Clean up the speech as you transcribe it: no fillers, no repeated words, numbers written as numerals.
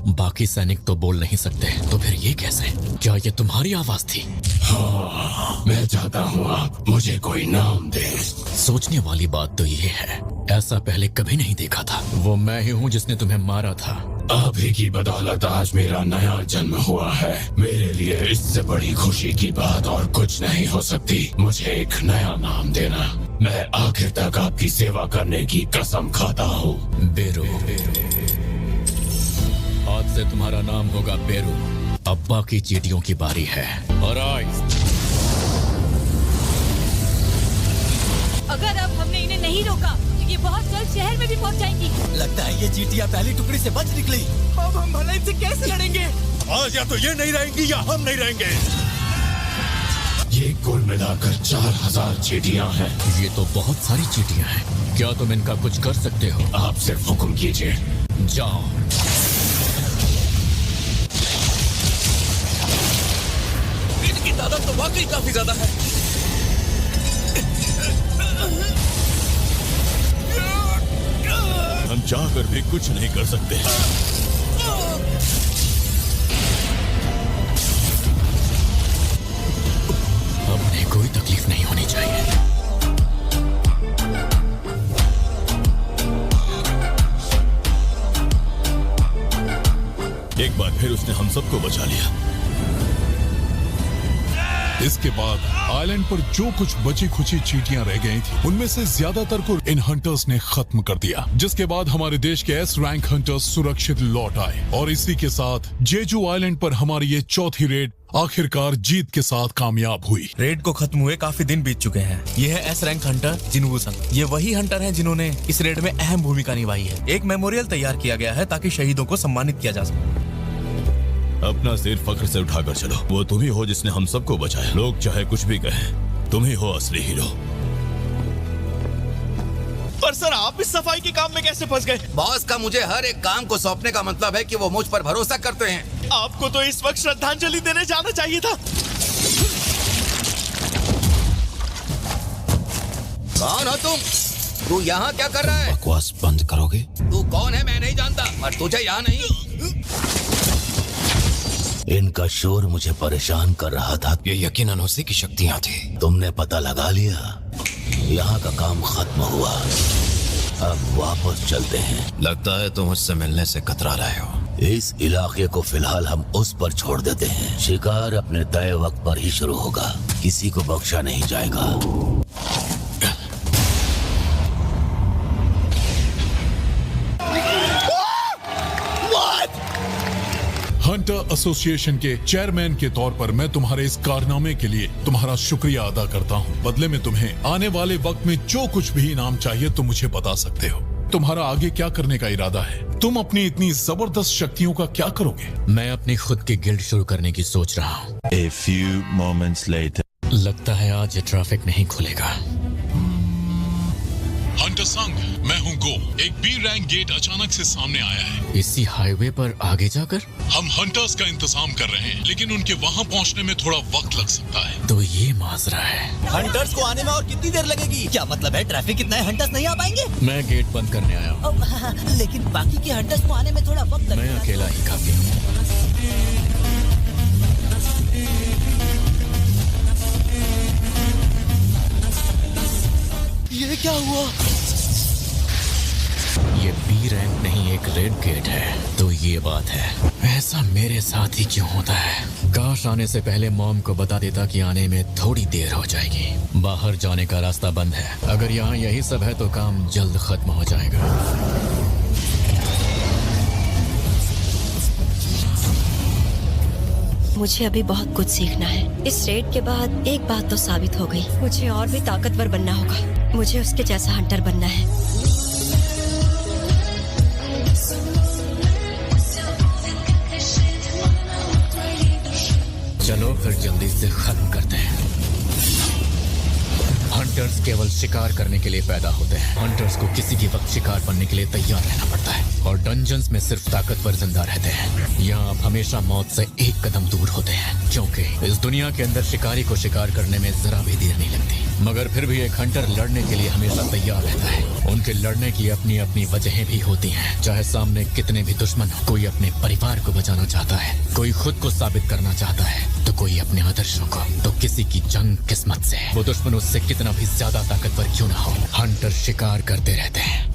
बाकी सैनिक तो बोल नहीं सकते, तो फिर ये कैसे? क्या ये तुम्हारी आवाज थी? हाँ, मैं चाहता हूँ आप मुझे कोई नाम दे। सोचने वाली बात तो ये है, ऐसा पहले कभी नहीं देखा था। वो मैं ही हूँ जिसने तुम्हें मारा था। आप ही की बदौलत आज मेरा नया जन्म हुआ है। मेरे लिए इससे बड़ी खुशी की बात और कुछ नहीं हो सकती। मुझे एक नया नाम देना। मैं आखिर तक आपकी सेवा करने की कसम खाता हूँ। बेरू। आज से तुम्हारा नाम होगा बेरू। अब बाकी चींटियों की बारी है। और अगर अब हमने इन्हें नहीं रोका तो ये बहुत जल्द शहर में भी पहुंच जाएंगी। लगता है ये चींटियां पहली टुकड़ी से बच निकली। अब हम भला इनसे कैसे लड़ेंगे? आज या तो ये नहीं रहेंगी या हम नहीं रहेंगे। ये कुल मिलाकर 4000 चींटियां हैं। ये तो बहुत सारी चींटियां हैं। क्या तुम इनका कुछ कर सकते हो? आप सिर्फ हुक्म कीजिए। जाओ। इनकी तादाद तो वाकई काफी ज्यादा है। हम चाहकर भी कुछ नहीं कर सकते। अब उन्हें कोई तकलीफ नहीं होनी चाहिए। एक बार फिर उसने हम सबको बचा लिया। इसके बाद आइलैंड पर जो कुछ बची खुची चींटियां रह गई थी, उनमें से ज्यादातर को इन हंटर्स ने खत्म कर दिया। जिसके बाद हमारे देश के एस रैंक हंटर्स सुरक्षित लौट आए और इसी के साथ जेजू आइलैंड पर हमारी ये चौथी रेड आखिरकार जीत के साथ कामयाब हुई। रेड को खत्म हुए काफी दिन बीत चुके हैं। ये है एस रैंक हंटर जिनवू सन। ये वही हंटर हैं जिन्होंने इस रेड में अहम भूमिका निभाई है। एक मेमोरियल तैयार किया गया है ताकि शहीदों को सम्मानित किया जा सके। अपना सिर फख्र से उठाकर चलो। वो तुम ही हो जिसने हम सबको बचाया। लोग चाहे कुछ भी कहें, तुम ही हो असली हीरो। पर सर, आप इस सफाई के काम में कैसे फंस गए? बॉस का मुझे हर एक काम को सौंपने का मतलब है कि वो मुझ पर भरोसा करते हैं। आपको तो इस वक्त श्रद्धांजलि देने जाना चाहिए था। कौन हो तुम? तू यहाँ क्या कर रहा है? बकवास बंद करोगे? तू कौन है मैं नहीं जानता, पर तुझे यहाँ नहीं। इनका शोर मुझे परेशान कर रहा था। ये यकीनन उसी की शक्तियाँ थी। तुमने पता लगा लिया? यहाँ का काम खत्म हुआ। अब वापस चलते हैं। लगता है तुम मुझसे मिलने से कतरा रहे हो। इस इलाके को फिलहाल हम उस पर छोड़ देते हैं। शिकार अपने तय वक्त पर ही शुरू होगा। किसी को बख्शा नहीं जाएगा। हंटर एसोसिएशन के चेयरमैन के तौर पर मैं तुम्हारे इस कारनामे के लिए तुम्हारा शुक्रिया अदा करता हूँ। बदले में तुम्हें आने वाले वक्त में जो कुछ भी इनाम चाहिए तुम मुझे बता सकते हो। तुम्हारा आगे क्या करने का इरादा है? तुम अपनी इतनी जबरदस्त शक्तियों का क्या करोगे? मैं अपनी खुद की गिल्ड शुरू करने की सोच रहा हूँ। A few moments later. लगता है आज ये ट्रैफिक नहीं खुलेगा। हंटर संग, मैं हूँ गो। एक बी रैंक गेट अचानक से सामने आया है। इसी हाईवे पर आगे जाकर? हम हंटर्स का इंतजाम कर रहे हैं, लेकिन उनके वहाँ पहुँचने में थोड़ा वक्त लग सकता है। तो ये माजरा है। हंटर्स को आने में और कितनी देर लगेगी? क्या मतलब है ट्रैफिक इतना है, हंटर्स नहीं आ पाएंगे? मैं गेट बंद करने आया हूँ। लेकिन बाकी के हंटर्स को आने में थोड़ा वक्त लगेगा। मैं अकेला ही काफी हूँ। ये क्या हुआ? ये बी रैंक नहीं, एक रेड गेट है। तो ये बात है। ऐसा मेरे साथ ही क्यों होता है? काश आने से पहले मॉम को बता देता कि आने में थोड़ी देर हो जाएगी। बाहर जाने का रास्ता बंद है। अगर यहाँ यही सब है तो काम जल्द खत्म हो जाएगा। मुझे अभी बहुत कुछ सीखना है। इस रेड के बाद एक बात तो साबित हो गई, मुझे और भी ताकतवर बनना होगा। मुझे उसके जैसा हंटर बनना है। चलो फिर जल्दी से खत्म करते हैं। हंटर्स केवल शिकार करने के लिए पैदा होते हैं। हंटर्स को किसी भी वक्त शिकार बनने के लिए तैयार रहना पड़ता है और डंजन्स में सिर्फ ताकतवर जिंदा रहते हैं। यहाँ आप हमेशा मौत से एक कदम दूर होते हैं, क्योंकि इस दुनिया के अंदर शिकारी को शिकार करने में जरा भी देर नहीं लगती। मगर फिर भी एक हंटर लड़ने के लिए हमेशा तैयार रहता है। उनके लड़ने की अपनी अपनी वजहें भी होती हैं। चाहे सामने कितने भी दुश्मन हो, कोई अपने परिवार को बचाना चाहता है, कोई खुद को साबित करना चाहता है, तो कोई अपने आदर्शों को, तो किसी की जंग किस्मत से। वो दुश्मन उससे कितना भी ज्यादा ताकतवर क्यों ना हो, हंटर शिकार करते रहते हैं।